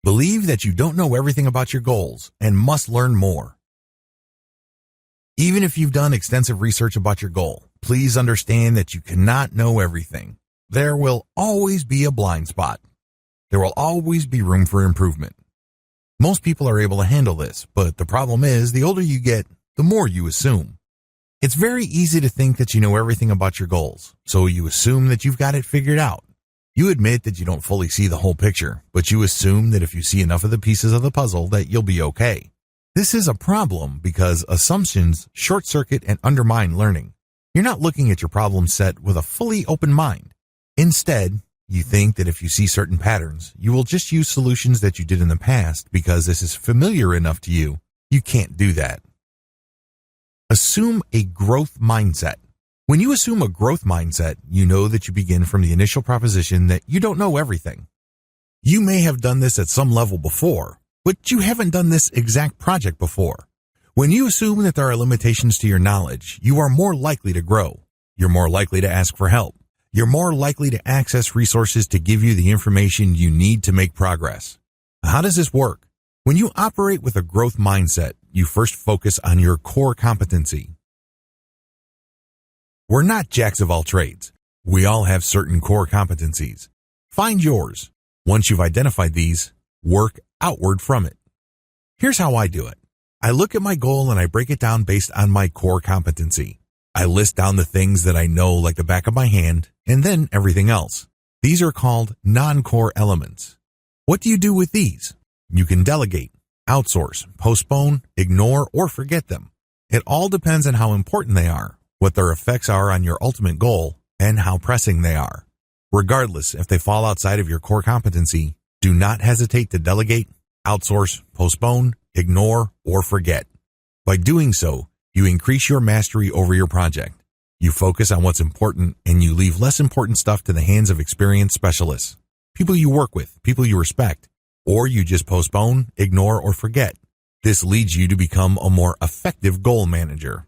Believe that you don't know everything about your goals and must learn more. Even if you've done extensive research about your goal, please understand that you cannot know everything. There will always be a blind spot. There will always be room for improvement. Most people are able to handle this, but the problem is the older you get, the more you assume. It's very easy to think that you know everything about your goals, so you assume that you've got it figured out. You admit that you don't fully see the whole picture, but you assume that if you see enough of the pieces of the puzzle that you'll be okay. This is a problem because assumptions short-circuit and undermine learning. You're not looking at your problem set with a fully open mind. Instead, you think that if you see certain patterns, you will just use solutions that you did in the past because this is familiar enough to you. You can't do that. Assume a growth mindset. When you assume a growth mindset, you know that you begin from the initial proposition that you don't know everything. You may have done this at some level before, but you haven't done this exact project before. When you assume that there are limitations to your knowledge, you are more likely to grow. You're more likely to ask for help. You're more likely to access resources to give you the information you need to make progress. How does this work? When you operate with a growth mindset, you first focus on your core competency. We're not jacks of all trades. We all have certain core competencies. Find yours. Once you've identified these, work outward from it. Here's how I do it. I look at my goal and I break it down based on my core competency. I list down the things that I know like the back of my hand, and then everything else. These are called non-core elements. What do you do with these? You can delegate, outsource, postpone, ignore, or forget them. It all depends on how important they are, what their effects are on your ultimate goal, and how pressing they are. Regardless if they fall outside of your core competency, do not hesitate to delegate, outsource, postpone, ignore, or forget. By doing so, you increase your mastery over your project. You focus on what's important and you leave less important stuff to the hands of experienced specialists, people you work with, people you respect, or you just postpone, ignore, or forget. This leads you to become a more effective goal manager.